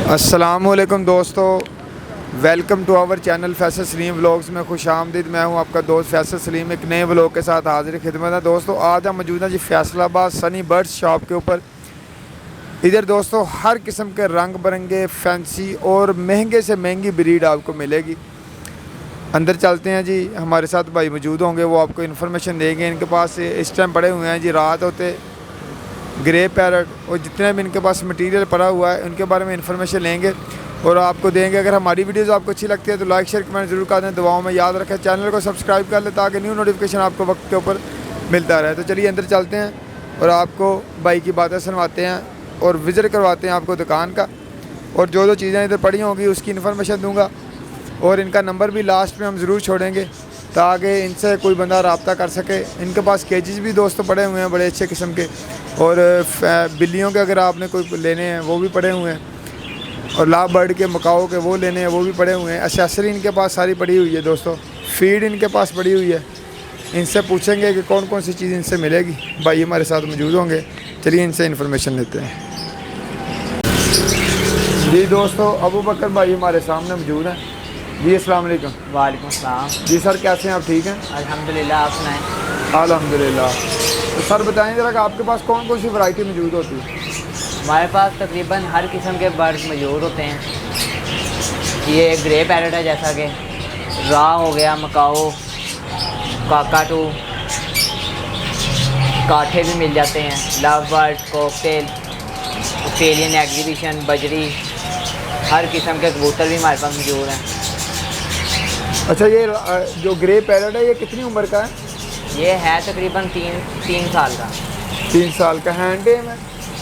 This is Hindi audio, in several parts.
अस्सलामुअलैकुम दोस्तों, welcome to our channel Faisal Salim vlogs में खुशामदीद। मैं हूं आपका दोस्त फैसल सलीम, एक नए व्लॉग के साथ हाजिर खिदमत है। दोस्तों आज हम मौजूद हैं जी फैसलाबाद सनी बर्ड्स शॉप के ऊपर। इधर दोस्तों हर किस्म के रंग बिरंगे फैंसी और महंगे से महंगी ब्रीड आपको मिलेगी। अंदर चलते हैं जी, हमारे साथ भाई मौजूद होंगे, वो आपको इन्फॉर्मेशन देंगे। इनके पास इस टाइम पड़े हुए हैं जी रात होते ग्रे पैरट, और जितने भी इनके पास मटेरियल पड़ा हुआ है उनके बारे में इन्फॉर्मेशन लेंगे और आपको देंगे। अगर हमारी वीडियोस आपको अच्छी लगती है तो लाइक शेयर कमेंट जरूर कर दें। दुआओं में याद रखें, चैनल को सब्सक्राइब कर लें ताकि न्यू नोटिफिकेशन आपको वक्त के ऊपर मिलता रहे। तो चलिए अंदर चलते हैं और आपको भाई की बातें सुनवाते हैं और विज़िट करवाते हैं आपको दुकान का, और जो चीज़ें इधर पड़ी होंगी उसकी इन्फॉर्मेशन दूँगा। और इनका नंबर भी लास्ट में हम ज़रूर छोड़ेंगे ताकि इनसे कोई बंदा रब्ता कर सके। इनके पास केजेस भी दोस्तों पड़े हुए हैं बड़े अच्छे किस्म के, और बिल्लियों के अगर आपने कोई लेने हैं वो भी पड़े हुए हैं, और लाभ बर्ड के मकाओ के वो लेने हैं वो भी पड़े हुए हैं। एसेसरी इनके पास सारी पड़ी हुई है दोस्तों, फीड इनके पास पड़ी हुई है। इनसे पूछेंगे कि कौन कौन सी चीज़ इनसे मिलेगी। भाई हमारे साथ मौजूद होंगे, चलिए इनसे इन्फॉर्मेशन लेते हैं। जी दोस्तों, अबू बकर भाई हमारे सामने मौजूद हैं जी। अस्सलाम वालेकुम। वालेकुम सलाम जी सर, कैसे हैं आप? ठीक हैं अल्हम्दुलिल्लाह, आप सुनाएं। अल्हम्दुलिल्लाह। तो सर बताएं ज़रा कि आपके पास कौन कौन सी वैरायटी मौजूद होती है? हमारे पास तकरीबन हर किस्म के बर्ड्स मौजूद होते हैं। ये ग्रे पैरट है, जैसा कि रा हो गया, मकाओ, काकाटू, काठे भी मिल जाते हैं, love bird, cocktail, Australian exhibition, बजरी, हर किस्म के कबूतर भी हमारे पास मौजूद हैं। अच्छा, ये जो ग्रे पैरट है ये कितनी उम्र का है? ये है तकरीबन तीन साल का। 3 साल का। हैंड टेम है?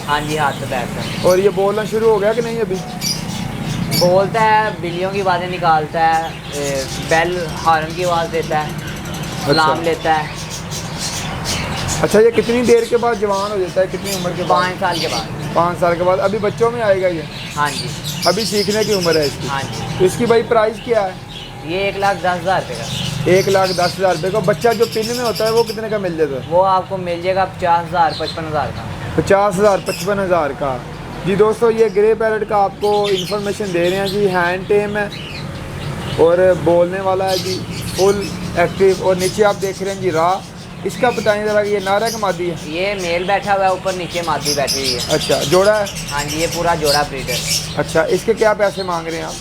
हाँ जी, हाथ से पैर का। और ये बोलना शुरू हो गया कि नहीं अभी? बोलता है, बिल्लियों की आवाज़ें निकालता है, बेल हॉर्न की आवाज़ देता है, सलाम लेता है। अच्छा, ये कितनी देर के बाद जवान हो जाता है, कितनी उम्र के बाद? 5 साल के बाद। 5 साल के बाद। अभी बच्चों में आएगा ये? हाँ जी, अभी सीखने की उम्र है इसकी। हाँ जी। तो इसकी भाई प्राइस क्या है? ये 1,10,000 रुपये का। 1,10,000 रुपये का। बच्चा जो पिन में होता है वो कितने का मिल जाता है? वो आपको मिल जाएगा 50,000 55,000 का। 50,000 55,000 का। जी दोस्तों, ये ग्रे पैरट का आपको इन्फॉर्मेशन दे रहे हैं जी। हैंड टेम है और बोलने वाला है जी, फुल एक्टिव। और नीचे आप देख रहे हैं जी रा। इसका बताएं ज़रा कि ये नारा का मादी है? ये मेल बैठा हुआ है ऊपर, नीचे मादी बैठी हुई है। अच्छा, जोड़ा है? हाँ जी, ये पूरा जोड़ा ब्रीडर। अच्छा, इसके क्या पैसे मांग रहे हैं आप?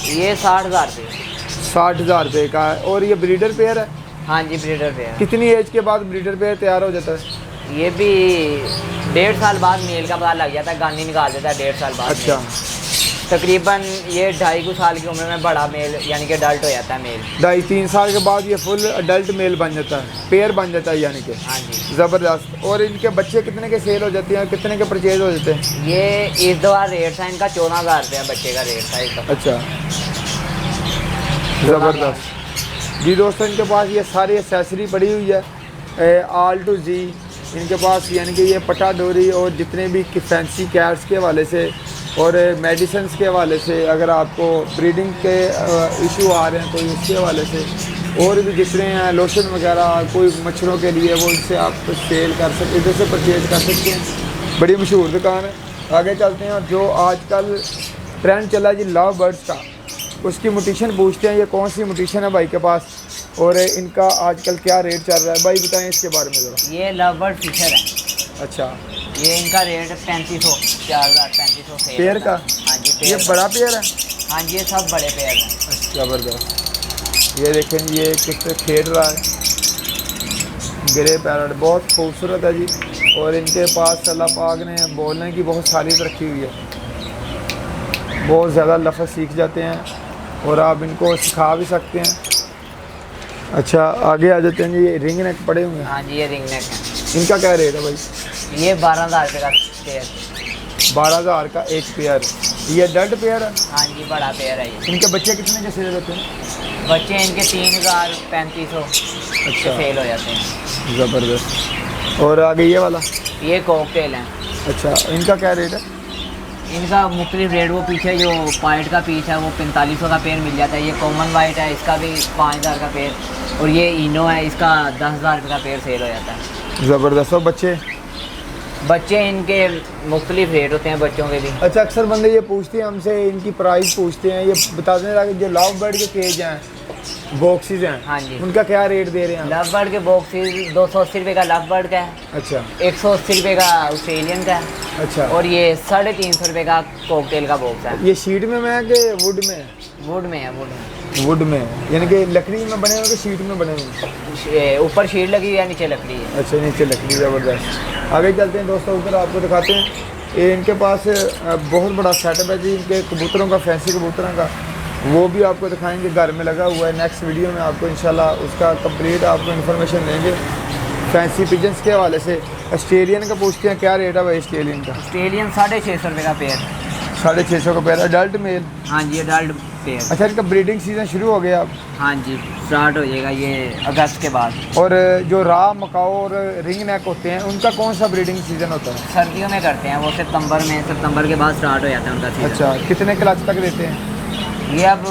ये 60,000 रुपये। 60,000 रुपये का है। और ये ब्रीडर पेयर है? हाँ जी, ब्रीडर पे है। कितनी एज के बाद ब्रीडर पेयर तैयार हो जाता है? ये भी 1.5 साल बाद मेल का पता लग जाता है, गानी निकाल देता है 1.5 साल बाद। अच्छा। तकरीबन ये 2.5 साल की उम्र में बड़ा मेल यानी कि अडल्ट हो जाता है मेल। 2.5-3 साल के बाद ये फुल अडल्ट मेल बन जाता है, पेयर बन जाता है यानी कि। हाँ जी, ज़बरदस्त। और इनके बच्चे कितने के सेल हो जाते हैं, कितने के परचेज हो जाते हैं? ये इस दवा रेट था इनका 14,000 रुपया बच्चे का रेट था इसका। अच्छा, ज़बरदस्त। जी दोस्तों, इनके पास ये सारी एसेसरी पड़ी हुई है आल टू जी इनके पास, यानी कि ये पटा डोरी और जितने भी फैंसी कैट्स के हवाले से और मेडिसिन के हवाले से, अगर आपको ब्रीडिंग के इशू आ रहे हैं तो इसके हवाले से, और भी जितने हैं लोशन वगैरह कोई मच्छरों के लिए, वो इनसे आप सेल कर सकते, इधर से परचेज कर सकते हैं। बड़ी मशहूर दुकान है। आगे चलते हैं। जो आजकल ट्रेंड चला जी लव बर्ड्स का, उसकी म्यूटेशन पूछते हैं। ये कौन सी म्यूटेशन है भाई के पास और इनका आजकल क्या रेट चल रहा है? भाई बताएं इसके बारे में ज़रा। ये लव बर्ड फिशर है। अच्छा, ये इनका रेट 3500 4,3500 से पेयर का? हाँ जी, पेयर। ये बड़ा पेयर है? हाँ जी, ये सब बड़े पेयर हैं। अच्छा, ज़बरदस्त। ये देखें ये किससे खेल रहा है। ग्रे पैरट बहुत खूबसूरत है जी। और इनके पास अल्लाह पाक ने बोलने की बहुत सालियत रखी हुई है, बहुत ज़्यादा लफ्ज़ सीख जाते हैं और आप इनको सिखा भी सकते हैं। अच्छा, आगे आ जाते हैं जी। ये रिंग नेक पड़े हुए हैं। हाँ जी, ये रिंग नेक है। इनका क्या रेट है भाई? ये 12,000 रुपये का पेयर। 12,000 का एक पेयर। ये अडल्ट पेयर है? हाँ जी, बड़ा पेयर है ये। इनके बच्चे कितने के सेल होते हैं? बच्चे इनके 3,000 3500 अच्छा, सेल हो जाते हैं। ज़बरदस्त। और आगे ये वाला? ये कॉकटेल है। अच्छा, इनका क्या रेट है? इनका मुख्तलिफ रेट, वो पीछे जो वाइट का पीस है वो 4500 का पेयर मिल जाता है। ये कॉमन वाइट है, इसका भी 5,000 का पेयर। और ये इनो है, इसका 10,000 रुपये का पेयर सेल हो जाता है। ज़बरदस्त। और बच्चे? बच्चे इनके मुख्तलिफ रेट होते हैं बच्चों के भी। अच्छा, अक्सर बंदे ये पूछते हैं हमसे, इनकी प्राइस पूछते हैं, ये बता दें ताकि जो लव बर्ड के केज हैं, बॉक्सेस हैं, हाँ जी, उनका क्या रेट दे रहे हैं? लव बर्ड के बॉक्सेस 280 रुपये का लव बर्ड का है। अच्छा 180 रुपये का ऑस्ट्रेलियन का है। अच्छा, और ये 350 रुपये का कॉकटेल का बॉक्स है। ये शीट में है कि वुड में? वुड में है, वुड में। वुड में यानी कि लकड़ी में बने हुए कि शीट में बने हुए? ऊपर शीट लगी हुई है, नीचे लकड़ी है। अच्छा, नीचे लकड़ी, ज़बरदस्त। आगे चलते हैं दोस्तों, ऊपर आपको दिखाते हैं। ये इनके पास बहुत बड़ा सेटअप है जी, इनके कबूतरों का, फैंसी कबूतरों का, वो भी आपको दिखाएंगे। घर में लगा हुआ है, नेक्स्ट वीडियो में आपको इंशाल्लाह उसका कंप्लीट आपको इन्फॉर्मेशन देंगे। फैंसी पिजन्स के हवाले से ऑस्ट्रेलियन का पूछते हैं, क्या रेट है भाई ऑस्ट्रेलियन का? ऑस्ट्रेलियन 650 रुपये का पेयर। 650 का पेयर, अडल्ट मेल? हाँ जी, अडल्ट पेयर। अच्छा, इनका ब्रीडिंग सीज़न शुरू हो गया अब? हाँ जी, स्टार्ट हो जाएगा ये अगस्त के बाद। और जो रा, मकाओ और रिंग नेक होते हैं, उनका कौन सा ब्रीडिंग सीज़न होता है? सर्दियों में करते हैं वो, सितंबर के बाद स्टार्ट हो जाता है उनका सीजन। अच्छा, कितने क्लच तक देते हैं ये अब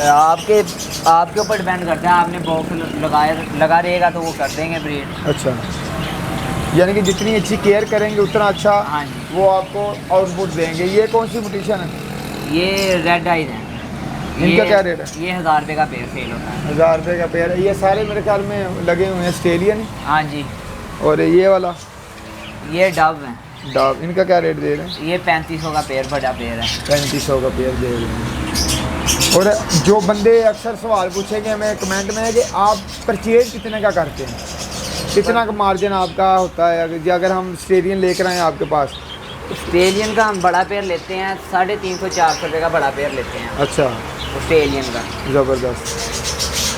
आपके ऊपर डिपेंड करता है। आपने बॉक्स लगा रहेगा तो वो कर देंगे ब्रीड। अच्छा, यानी कि जितनी अच्छी केयर करेंगे उतना अच्छा हाँ जी, वो आपको आउटपुट देंगे। ये कौन सी म्यूटेशन है? ये रेड आइज है। इनका क्या रेट है? ये 1000 रुपये का पेयर सेल होता है। 1000 रुपये का पेयर है। ये सारे मेरे ख्याल में लगे हुए हैं ऑस्ट्रेलियन। हाँ जी, और ये वाला ये डव है। डॉग, इनका क्या रेट दे रहे हैं? ये 3500 का पेयर, बड़ा पेयर है। 3500 का पेयर दे रहे हैं। और जो बंदे अक्सर सवाल पूछेंगे हमें कमेंट में कि आप परचेज कितने का करते हैं, कितना का मार्जिन आपका होता है अगर हम ऑस्ट्रेलियन लेकर आए आपके पास? ऑस्ट्रेलियन का हम बड़ा पेयर लेते हैं 350-400 रुपये का बड़ा पेयर लेते हैं अच्छा, ऑस्ट्रेलियन का। ज़बरदस्त।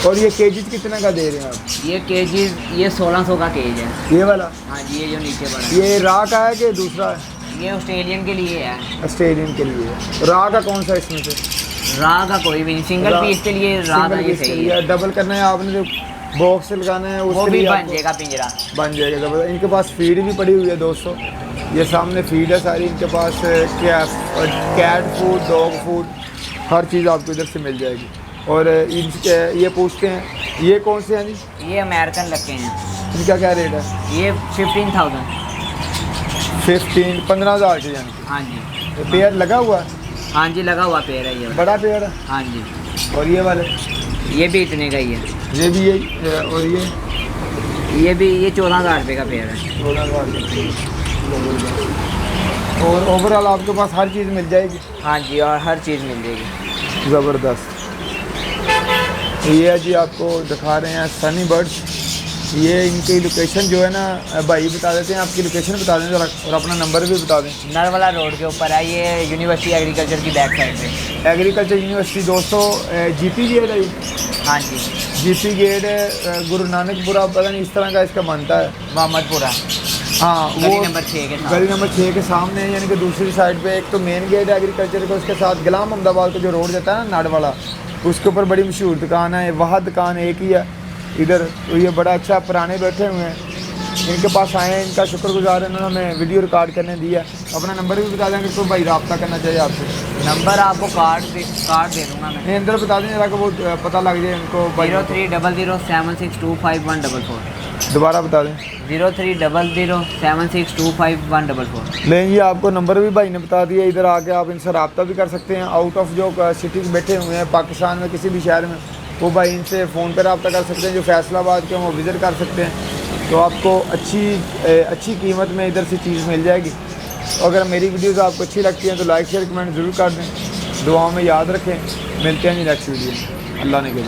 और ये केजीज कितने का दे रहे हैं आप? ये केजीज ये 1600 का केज है। ये वाला? हाँ जी, ये जो नीचे बड़ा है। ये रा का है कि दूसरा है? ये ऑस्ट्रेलियन के लिए है। ऑस्ट्रेलियन के लिए है। रा का कौन सा इसमें से? रा का कोई भी नहीं, सिंगल पीस के लिए रा का ये सही है। डबल करना है आपने, जो बॉक्स लगाना है वो उसके भी लिए बन जाएगा पिंजरा, बन जाएगा। ज़बरदस्त। इनके पास फीड भी पड़ी हुई है दोस्तों, ये सामने फीड है सारी इनके पास। क्या कैट फूड, डॉग फूड, हर चीज़ आपको इधर से मिल जाएगी। और ये पूछते हैं ये कौन से हैं जी? ये अमेरिकन लगे हैं। इनका क्या रेट है? ये 15,000। 15,000 के यानी? हाँ जी। तो पेयर लगा हुआ है? हाँ जी, लगा हुआ पेयर है ये। बड़ा पेयर है? हाँ जी। और ये वाले? ये भी इतने का ही है। ये भी यही? और ये भी, ये 14,000 रुपये का पेयर है। 14,000। और ओवरऑल आपके पास हर चीज़ मिल जाएगी? हाँ जी, और हर चीज़ मिल जाएगी। ज़बरदस्त। ये है जी, आपको दिखा रहे हैं सनी बर्ड्स। ये इनकी लोकेशन जो है ना, भाई बता देते हैं, आपकी लोकेशन बता दें जरा और अपना नंबर भी बता दें। नरवाला रोड के ऊपर है ये, यूनिवर्सिटी एग्रीकल्चर की बैक साइड पे। एग्रीकल्चर यूनिवर्सिटी दोस्तों, जीपी गेट है। हाँ जी, जीपी गेट है, गुरु नानकपुरा, पता नहीं इस तरह का इसका बनता है, मोहम्मदपुरा। हाँ, वो गली नंबर 6 के साथ। गली नंबर 6 के सामने है, यानी कि दूसरी साइड पे एक तो मेन गेट है एग्रीकल्चर का, उसके साथ गुलाम अहमदाबाद का जो रोड जाता है ना नाड़ वाला, उसके ऊपर बड़ी मशहूर दुकान है। वहाँ दुकान एक ही है इधर। तो ये बड़ा अच्छा पुराने बैठे हुए हैं, इनके पास आए हैं, इनका शुक्रगुजार है, उन्होंने हमें वीडियो रिकॉर्ड करने दिया। अपना नंबर भी बता देंगे तो भाई रब्ता करना चाहिए आपसे। नंबर आपको कार्ड दे दूँगा मैं। नहीं, अंदर बता दें जरा कि वो पता लग जाए उनको। 0300762544। दोबारा बता दें। 0300762544। नहीं, ये आपको नंबर भी भाई ने बता दिया। इधर आके आप इनसे रब्ता भी कर सकते हैं। आउट ऑफ जो सिटीज़ बैठे हुए हैं पाकिस्तान में किसी भी शहर में, वो भाई इनसे फ़ोन पर रब्ता कर सकते हैं। जो फैसलाबाद के वो विज़िट कर सकते हैं, तो आपको अच्छी कीमत में इधर से चीज़ मिल जाएगी। अगर मेरी वीडियोज़ आपको अच्छी लगती हैं तो लाइक शेयर कमेंट ज़रूर कर दें। दुआओं में याद रखें। मिलते हैं जी नेक्स्ट वीडियो में। अल्लाह ने के